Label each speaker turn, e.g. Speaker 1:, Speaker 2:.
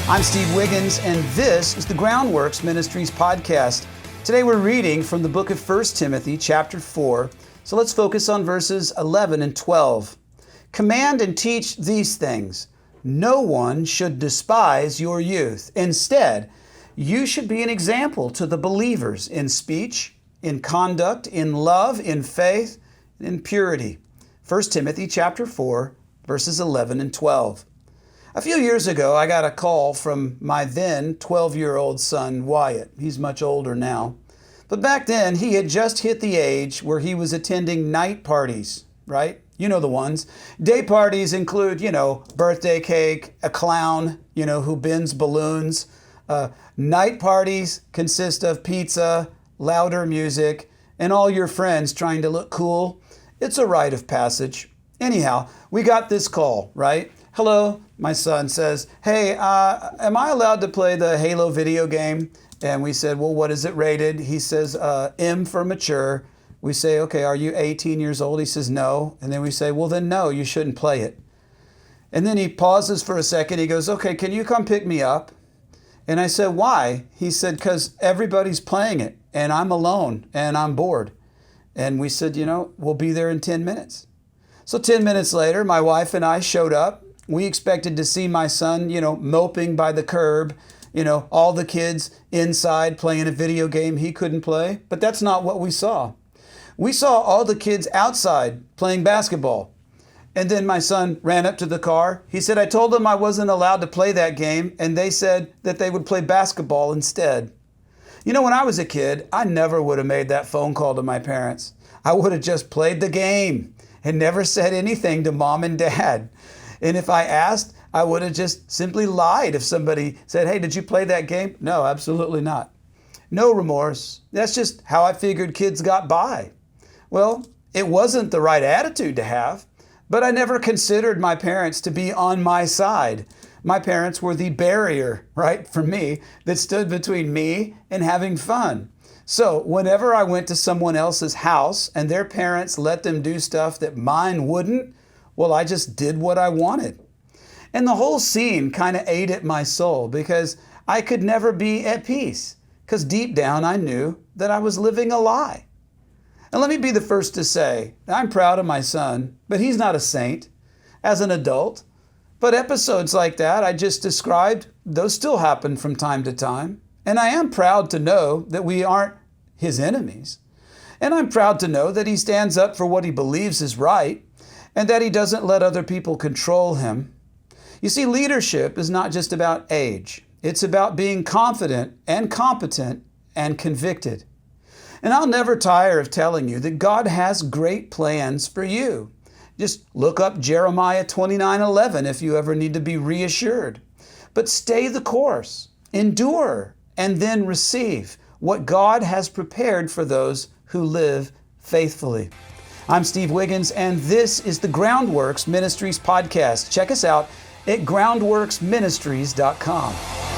Speaker 1: I'm Steve Wiggins, and this is the Groundworks Ministries podcast. Today we're reading from the book of 1 Timothy, chapter 4. So let's focus on verses 11 and 12. Command and teach these things. No one should despise your youth. Instead, you should be an example to the believers in speech, in conduct, in love, in faith, in purity. 1 Timothy chapter 4, verses 11 and 12. A few years ago, I got a call from my then 12-year-old son, Wyatt. He's much older now. But back then, he had just hit the age where he was attending night parties, right? You know the ones. Day parties include, birthday cake, a clown, who bends balloons. Night parties consist of pizza, louder music, and all your friends trying to look cool. It's a rite of passage. Anyhow, we got this call, right? Hello, my son says, hey, am I allowed to play the Halo video game? And we said, well, what is it rated? He says, M for mature. We say, okay, are you 18 years old? He says, no. And then we say, well, then no, you shouldn't play it. And then he pauses for a second. He goes, okay, can you come pick me up? And I said, why? He said, because everybody's playing it and I'm alone and I'm bored. And we said, we'll be there in 10 minutes. So 10 minutes later, my wife and I showed up. We expected to see my son, moping by the curb, all the kids inside playing a video game he couldn't play. But that's not what we saw. We saw all the kids outside playing basketball. And then my son ran up to the car. He said, I told them I wasn't allowed to play that game, and they said that they would play basketball instead. When I was a kid, I never would have made that phone call to my parents. I would have just played the game and never said anything to mom and dad. And if I asked, I would have just simply lied if somebody said, hey, did you play that game? No, absolutely not. No remorse. That's just how I figured kids got by. Well, it wasn't the right attitude to have, but I never considered my parents to be on my side. My parents were the barrier, right, for me that stood between me and having fun. So whenever I went to someone else's house and their parents let them do stuff that mine wouldn't, well, I just did what I wanted. And the whole scene kind of ate at my soul because I could never be at peace because deep down I knew that I was living a lie. And let me be the first to say, I'm proud of my son, but he's not a saint as an adult. But episodes like that I just described, those still happen from time to time. And I am proud to know that we aren't his enemies. And I'm proud to know that he stands up for what he believes is right and that he doesn't let other people control him. You see, leadership is not just about age. It's about being confident and competent and convicted. And I'll never tire of telling you that God has great plans for you. Just look up Jeremiah 29:11 if you ever need to be reassured. But stay the course, endure, and then receive what God has prepared for those who live faithfully. I'm Steve Wiggins, and this is the Groundworks Ministries podcast. Check us out at groundworksministries.com.